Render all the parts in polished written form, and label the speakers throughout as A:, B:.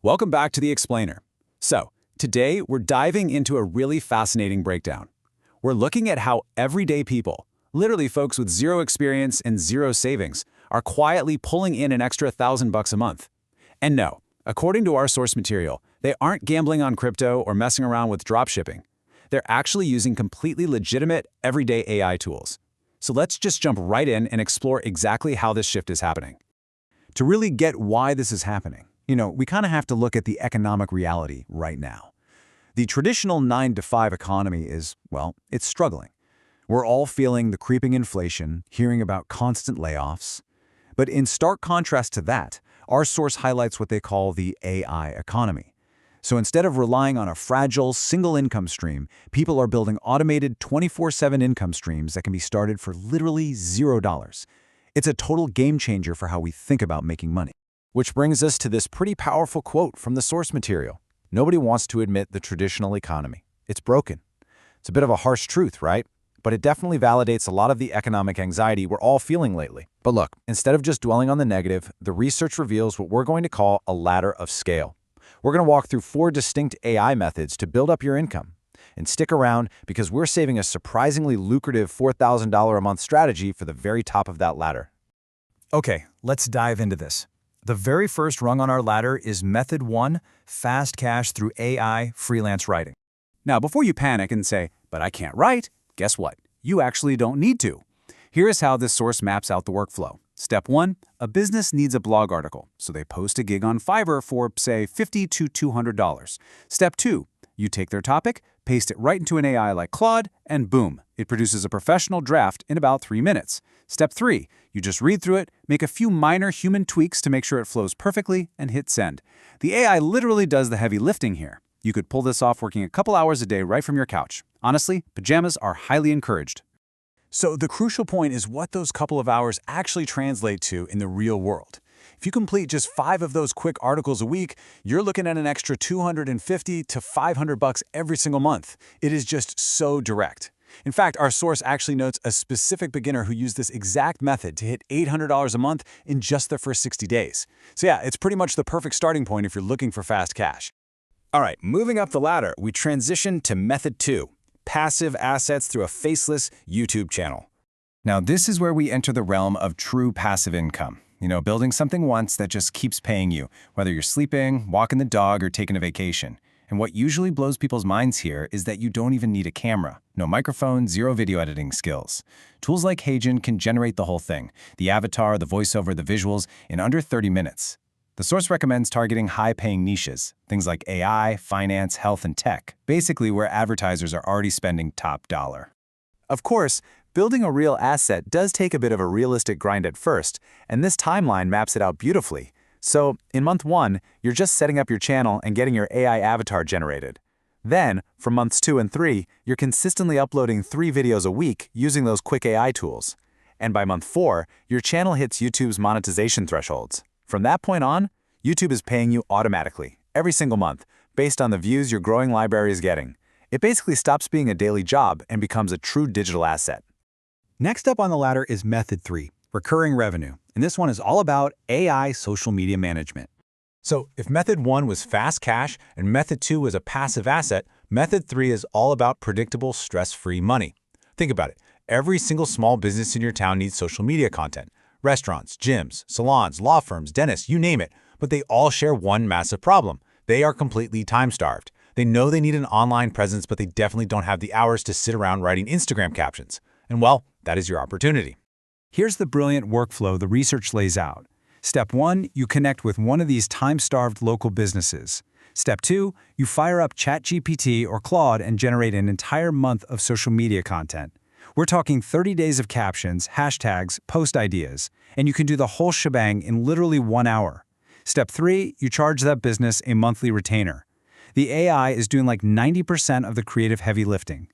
A: Welcome back to The Explainer. So, today we're diving into a really fascinating breakdown. We're looking at how everyday people, literally folks with zero experience and zero savings, are quietly pulling in an extra $1,000 a month. And no, according to our source material, they aren't gambling on crypto or messing around with dropshipping. They're actually using completely legitimate, everyday AI tools. So let's just jump right in and explore exactly how this shift is happening. To really get why this is happening, we kind of have to look at the economic reality right now. The traditional 9-to-5 economy is, it's struggling. We're all feeling the creeping inflation, hearing about constant layoffs. But in stark contrast to that, our source highlights what they call the AI economy. So instead of relying on a fragile, single income stream, people are building automated 24/7 income streams that can be started for literally $0. It's a total game changer for how we think about making money. Which brings us to this pretty powerful quote from the source material. Nobody wants to admit the traditional economy. It's broken. It's a bit of a harsh truth, right? But it definitely validates a lot of the economic anxiety we're all feeling lately. But look, instead of just dwelling on the negative, the research reveals what we're going to call a ladder of scale. We're going to walk through 4 distinct AI methods to build up your income. And stick around because we're saving a surprisingly lucrative $4,000 a month strategy for the very top of that ladder. Okay, let's dive into this. The very first rung on our ladder is Method 1, Fast Cash through AI Freelance Writing. Now, before you panic and say, but I can't write, guess what? You actually don't need to. Here is how this source maps out the workflow. Step 1, a business needs a blog article, so they post a gig on Fiverr for, say, $50 to $200. Step 2, you take their topic, paste it right into an AI like Claude, and boom, it produces a professional draft in about 3 minutes. Step 3, you just read through it, make a few minor human tweaks to make sure it flows perfectly, and hit send. The AI literally does the heavy lifting here. You could pull this off working a couple hours a day right from your couch. Honestly, pajamas are highly encouraged. So the crucial point is what those couple of hours actually translate to in the real world. If you complete just 5 of those quick articles a week, you're looking at an extra $250 to $500 every single month. It is just so direct. In fact, our source actually notes a specific beginner who used this exact method to hit $800 a month in just the first 60 days. So yeah, it's pretty much the perfect starting point if you're looking for fast cash. All right, moving up the ladder, we transition to Method 2, Passive Assets through a Faceless YouTube Channel. Now, this is where we enter the realm of true passive income. Building something once that just keeps paying you, whether you're sleeping, walking the dog, or taking a vacation. And what usually blows people's minds here is that you don't even need a camera. No microphone, zero video editing skills. Tools like Hagen can generate the whole thing, the avatar, the voiceover, the visuals, in under 30 minutes. The source recommends targeting high-paying niches, things like AI, finance, health, and tech, basically where advertisers are already spending top dollar. Of course, building a real asset does take a bit of a realistic grind at first, and this timeline maps it out beautifully. So, in month 1, you're just setting up your channel and getting your AI avatar generated. Then, for months 2 and 3, you're consistently uploading 3 videos a week using those quick AI tools. And by month 4, your channel hits YouTube's monetization thresholds. From that point on, YouTube is paying you automatically, every single month, based on the views your growing library is getting. It basically stops being a daily job and becomes a true digital asset. Next up on the ladder is Method 3, Recurring Revenue, and this one is all about AI social media management. So if Method 1 was fast cash and Method 2 was a passive asset, Method 3 is all about predictable, stress-free money. Think about it. Every single small business in your town needs social media content. Restaurants, gyms, salons, law firms, dentists, you name it. But they all share one massive problem. They are completely time-starved. They know they need an online presence, but they definitely don't have the hours to sit around writing Instagram captions. And well, that is your opportunity. Here's the brilliant workflow the research lays out. Step 1, you connect with one of these time-starved local businesses. Step 2, you fire up ChatGPT or Claude and generate an entire month of social media content. We're talking 30 days of captions, hashtags, post ideas, and you can do the whole shebang in literally 1 hour. Step 3, you charge that business a monthly retainer. The AI is doing like 90% of the creative heavy lifting.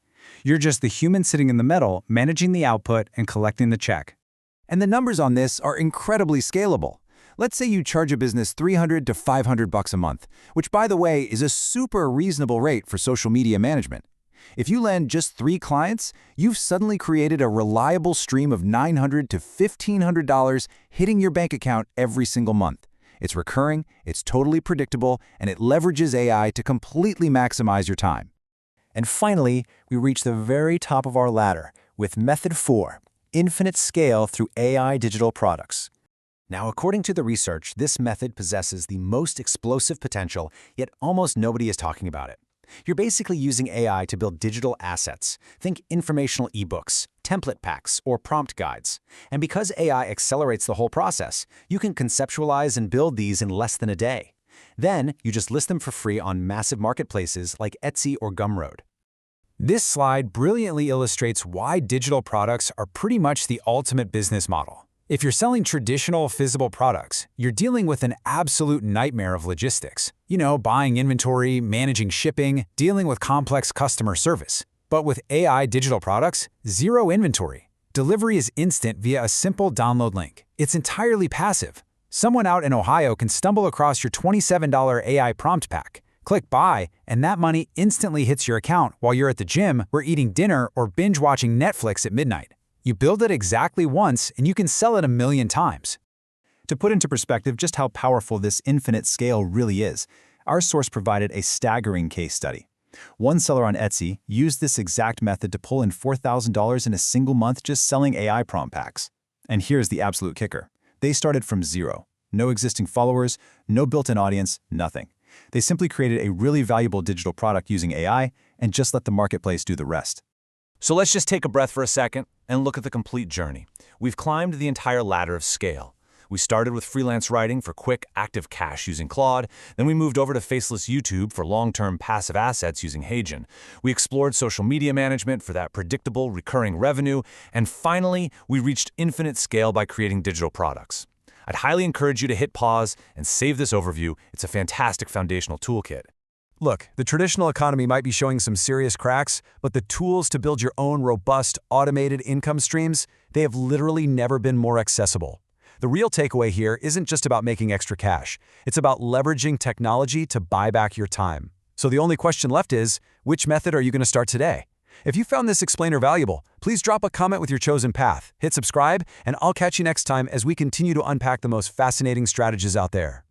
A: You're just the human sitting in the middle, managing the output and collecting the check. And the numbers on this are incredibly scalable. Let's say you charge a business $300 to $500 a month, which by the way is a super reasonable rate for social media management. If you land just 3 clients, you've suddenly created a reliable stream of $900 to $1,500 hitting your bank account every single month.
B: It's recurring, it's totally predictable, and it leverages AI to completely maximize your time.
C: And finally, we reach the very top of our ladder with Method 4, infinite scale through AI digital products. Now, according to the research, this method possesses the most explosive potential, yet almost nobody is talking about it. You're basically using AI to build digital assets. Think informational ebooks, template packs, or prompt guides. And because AI accelerates the whole process, you can conceptualize and build these in less than a day. Then, you just list them for free on massive marketplaces like Etsy or Gumroad.
A: This slide brilliantly illustrates why digital products are pretty much the ultimate business model. If you're selling traditional physical products, you're dealing with an absolute nightmare of logistics. Buying inventory, managing shipping, dealing with complex customer service. But with AI digital products, zero inventory. Delivery is instant via a simple download link. It's entirely passive. Someone out in Ohio can stumble across your $27 AI prompt pack. Click buy, and that money instantly hits your account while you're at the gym or eating dinner or binge-watching Netflix at midnight. You build it exactly once, and you can sell it 1,000,000 times.
B: To put into perspective just how powerful this infinite scale really is, our source provided a staggering case study. One seller on Etsy used this exact method to pull in $4,000 in a single month just selling AI prompt packs. And here's the absolute kicker. They started from zero. No existing followers, no built-in audience, nothing. They simply created a really valuable digital product using AI and just let the marketplace do the rest.
D: So let's just take a breath for a second and look at the complete journey. We've climbed the entire ladder of scale. We started with freelance writing for quick, active cash using Claude. Then we moved over to Faceless YouTube for long-term passive assets using Hagen. We explored social media management for that predictable, recurring revenue. And finally, we reached infinite scale by creating digital products. I'd highly encourage you to hit pause and save this overview. It's a fantastic foundational toolkit.
C: Look, the traditional economy might be showing some serious cracks, but the tools to build your own robust, automated income streams, they have literally never been more accessible. The real takeaway here isn't just about making extra cash. It's about leveraging technology to buy back your time. So the only question left is, which method are you going to start today? If you found this explainer valuable, please drop a comment with your chosen path, hit subscribe, and I'll catch you next time as we continue to unpack the most fascinating strategies out there.